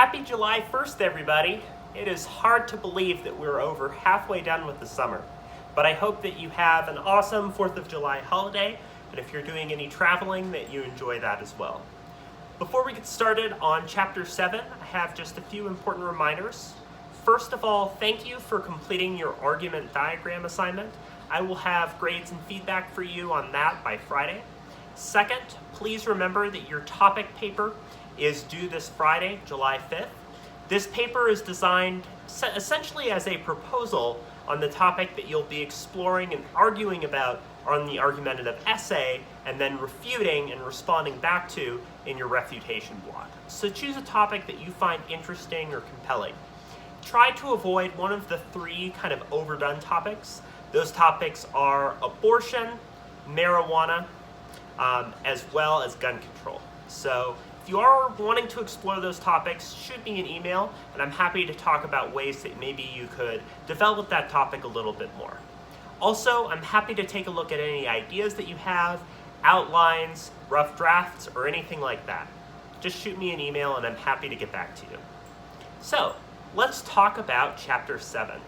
Happy July 1st, everybody. It is hard to believe that we're over halfway done with the summer, but I hope that you have an awesome 4th of July holiday, and if you're doing any traveling, that you enjoy that as well. Before we get started on Chapter 7, I have just a few important reminders. First of all, thank you for completing your argument diagram assignment. I will have grades and feedback for you on that by Friday. Second, please remember that your topic paper is due this Friday, July 5th. This paper is designed essentially as a proposal on the topic that you'll be exploring and arguing about on the argumentative essay, and then refuting and responding back to in your refutation block. So choose a topic that you find interesting or compelling. Try to avoid one of the three kind of overdone topics. Those topics are abortion, marijuana, as well as gun control. So if you are wanting to explore those topics, shoot me an email, and I'm happy to talk about ways that maybe you could develop that topic a little bit more. Also, I'm happy to take a look at any ideas that you have, outlines, rough drafts, or anything like that. Just shoot me an email and I'm happy to get back to you. So, let's talk about Chapter 7.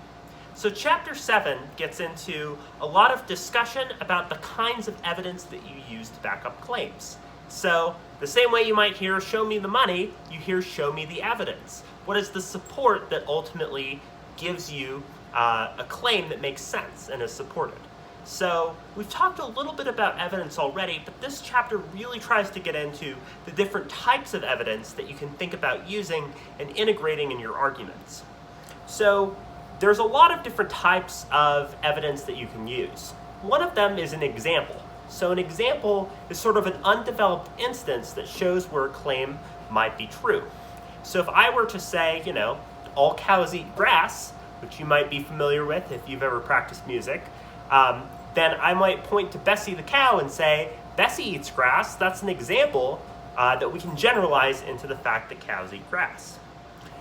So Chapter 7 gets into a lot of discussion about the kinds of evidence that you use to back up claims. So, the same way you might hear show me the money, you hear show me the evidence. What is the support that ultimately gives you a claim that makes sense and is supported? So we've talked a little bit about evidence already, but this chapter really tries to get into the different types of evidence that you can think about using and integrating in your arguments. So there's a lot of different types of evidence that you can use. One of them is an example. So an example is sort of an undeveloped instance that shows where a claim might be true. So if I were to say, all cows eat grass, which you might be familiar with if you've ever practiced music, then I might point to Bessie the cow and say, Bessie eats grass. That's an example that we can generalize into the fact that cows eat grass.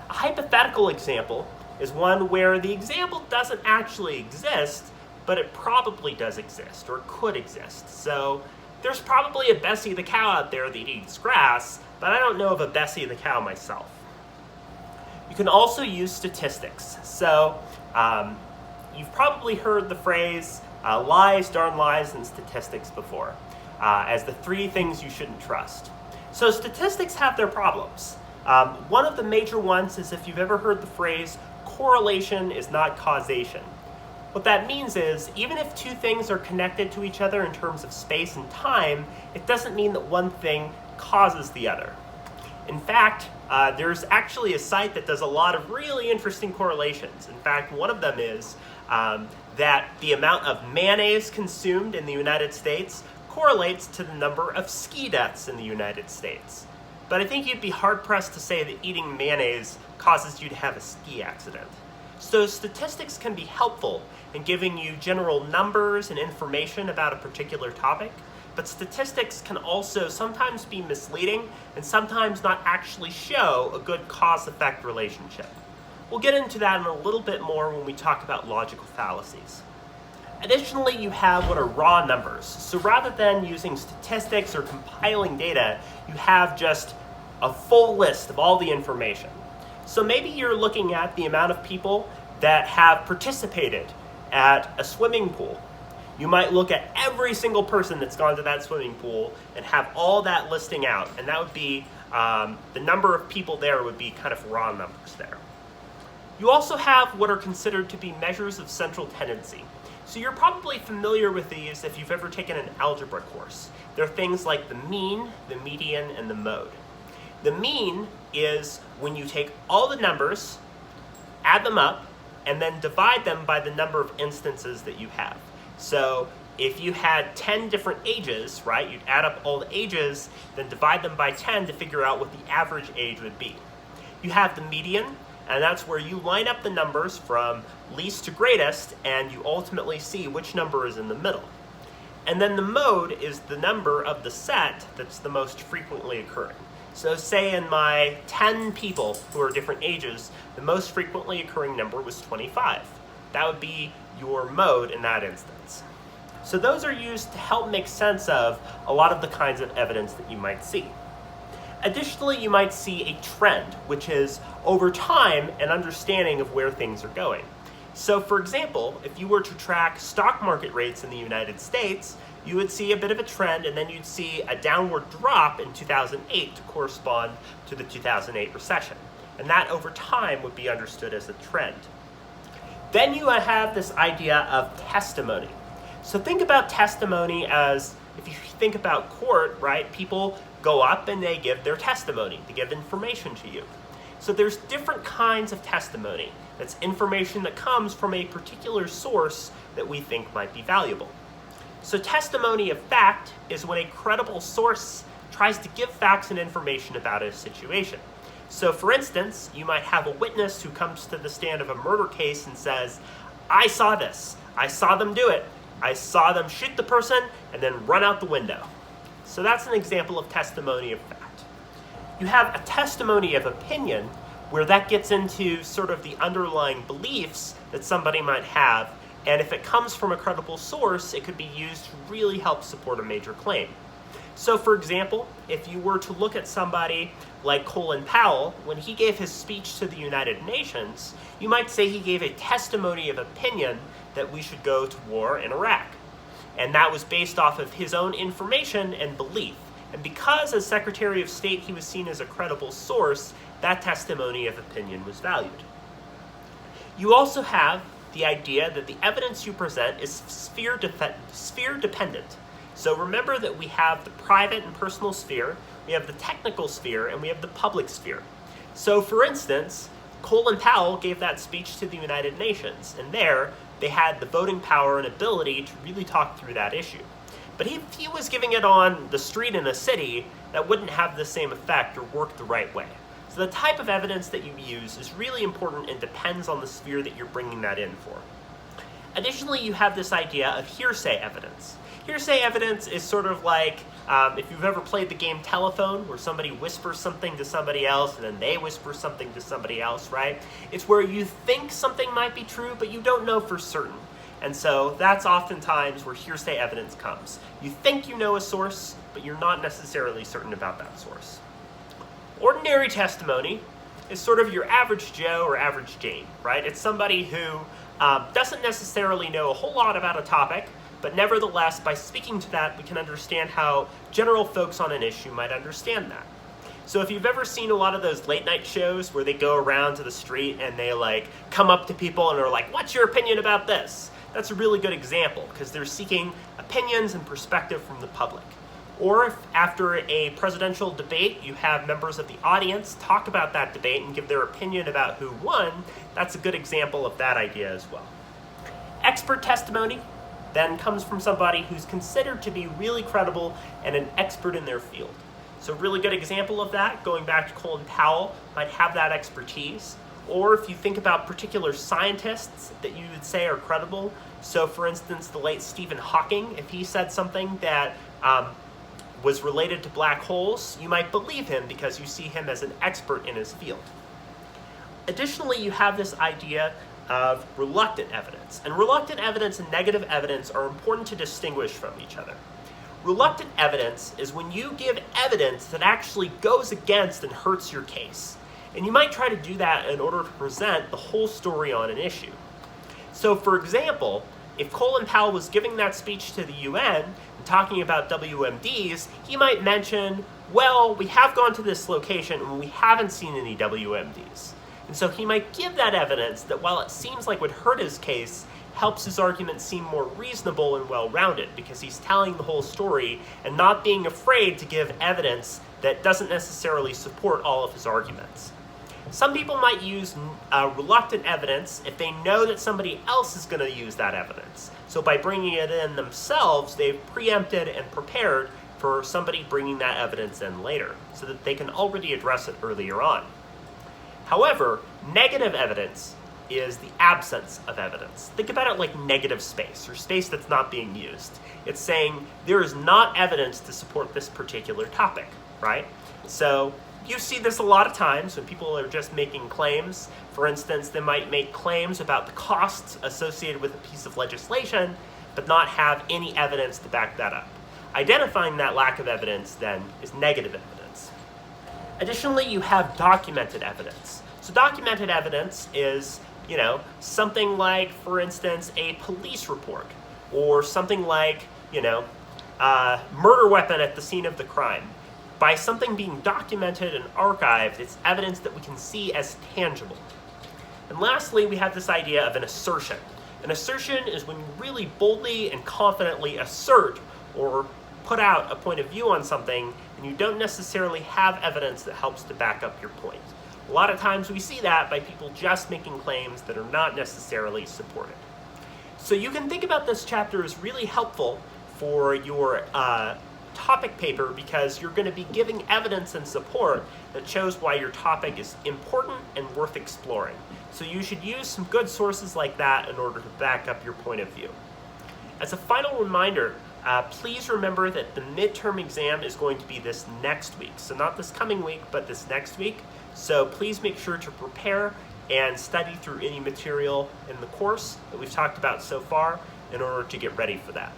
A hypothetical example is one where the example doesn't actually exist, but it probably does exist or could exist. So there's probably a Bessie the cow out there that eats grass, but I don't know of a Bessie the cow myself. You can also use statistics. So you've probably heard the phrase lies, darn lies, and statistics before as the three things you shouldn't trust. So statistics have their problems. One of the major ones is if you've ever heard the phrase correlation is not causation. What that means is even if two things are connected to each other in terms of space and time, it doesn't mean that one thing causes the other. In fact, there's actually a site that does a lot of really interesting correlations. In fact, one of them is that the amount of mayonnaise consumed in the United States correlates to the number of ski deaths in the United States. But I think you'd be hard-pressed to say that eating mayonnaise causes you to have a ski accident. So statistics can be helpful in giving you general numbers and information about a particular topic, but statistics can also sometimes be misleading and sometimes not actually show a good cause-effect relationship. We'll get into that in a little bit more when we talk about logical fallacies. Additionally, you have what are raw numbers. So rather than using statistics or compiling data, you have just a full list of all the information. So maybe you're looking at the amount of people that have participated at a swimming pool. You might look at every single person that's gone to that swimming pool and have all that listing out, and that would be the number of people there would be kind of raw numbers there. You also have what are considered to be measures of central tendency. So you're probably familiar with these if you've ever taken an algebra course. They're things like the mean, the median, and the mode. The mean is when you take all the numbers, add them up, and then divide them by the number of instances that you have. So if you had 10 different ages, right, you'd add up all the ages, then divide them by 10 to figure out what the average age would be. You have the median, and that's where you line up the numbers from least to greatest, and you ultimately see which number is in the middle. And then the mode is the number of the set that's the most frequently occurring. So say in my 10 people who are different ages, the most frequently occurring number was 25. That would be your mode in that instance. So those are used to help make sense of a lot of the kinds of evidence that you might see. Additionally, you might see a trend, which is over time an understanding of where things are going. So for example, if you were to track stock market rates in the United States, you would see a bit of a trend, and then you'd see a downward drop in 2008 to correspond to the 2008 recession. And that over time would be understood as a trend. Then you have this idea of testimony. So think about testimony as, if you think about court, right, people go up and they give their testimony, they give information to you. So there's different kinds of testimony. That's information that comes from a particular source that we think might be valuable. So testimony of fact is when a credible source tries to give facts and information about a situation. So for instance, you might have a witness who comes to the stand of a murder case and says, I saw this, I saw them do it, I saw them shoot the person and then run out the window. So that's an example of testimony of fact. You have a testimony of opinion where that gets into sort of the underlying beliefs that somebody might have, and if it comes from a credible source, it could be used to really help support a major claim. So for example, if you were to look at somebody like Colin Powell, when he gave his speech to the United Nations, you might say he gave a testimony of opinion that we should go to war in Iraq. And that was based off of his own information and belief. And because as Secretary of State he was seen as a credible source, that testimony of opinion was valued. You also have the idea that the evidence you present is sphere dependent. So remember that we have the private and personal sphere, we have the technical sphere, and we have the public sphere. So for instance, Colin Powell gave that speech to the United Nations, and there they had the voting power and ability to really talk through that issue. But if he was giving it on the street in a city, that wouldn't have the same effect or work the right way. So the type of evidence that you use is really important and depends on the sphere that you're bringing that in for. Additionally, you have this idea of hearsay evidence. Hearsay evidence is sort of like if you've ever played the game telephone, where somebody whispers something to somebody else and then they whisper something to somebody else, right? It's where you think something might be true, but you don't know for certain. And so that's oftentimes where hearsay evidence comes. You think you know a source, but you're not necessarily certain about that source. Ordinary testimony is sort of your average Joe or average Jane, right? It's somebody who doesn't necessarily know a whole lot about a topic, but nevertheless, by speaking to that, we can understand how general folks on an issue might understand that. So if you've ever seen a lot of those late night shows where they go around to the street and they like come up to people and are like, what's your opinion about this? That's a really good example because they're seeking opinions and perspective from the public. Or if after a presidential debate, you have members of the audience talk about that debate and give their opinion about who won, that's a good example of that idea as well. Expert testimony then comes from somebody who's considered to be really credible and an expert in their field. So a really good example of that, going back to Colin Powell, might have that expertise. Or if you think about particular scientists that you would say are credible, so for instance, the late Stephen Hawking, if he said something that was related to black holes, you might believe him because you see him as an expert in his field. Additionally, you have this idea of reluctant evidence. And reluctant evidence and negative evidence are important to distinguish from each other. Reluctant evidence is when you give evidence that actually goes against and hurts your case. And you might try to do that in order to present the whole story on an issue. So for example, if Colin Powell was giving that speech to the UN and talking about WMDs, he might mention, well, we have gone to this location and we haven't seen any WMDs. And so he might give that evidence that while it seems like would hurt his case, helps his argument seem more reasonable and well-rounded because he's telling the whole story and not being afraid to give evidence that doesn't necessarily support all of his arguments. Some people might use reluctant evidence if they know that somebody else is going to use that evidence. So by bringing it in themselves, they've preempted and prepared for somebody bringing that evidence in later so that they can already address it earlier on. However, negative evidence is the absence of evidence. Think about it like negative space, or space that's not being used. It's saying there is not evidence to support this particular topic, right? So you see this a lot of times when people are just making claims. For instance, they might make claims about the costs associated with a piece of legislation, but not have any evidence to back that up. Identifying that lack of evidence then is negative evidence. Additionally, you have documented evidence. So documented evidence is, something like, for instance, a police report, or something like, a murder weapon at the scene of the crime. By something being documented and archived, it's evidence that we can see as tangible. And lastly, we have this idea of an assertion. An assertion is when you really boldly and confidently assert or put out a point of view on something, and you don't necessarily have evidence that helps to back up your point. A lot of times we see that by people just making claims that are not necessarily supported. So you can think about this chapter as really helpful for your topic paper, because you're going to be giving evidence and support that shows why your topic is important and worth exploring. So you should use some good sources like that in order to back up your point of view. As a final reminder, please remember that the midterm exam is going to be this next week. So not this coming week, but this next week. So please make sure to prepare and study through any material in the course that we've talked about so far in order to get ready for that.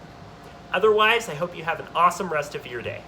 Otherwise, I hope you have an awesome rest of your day.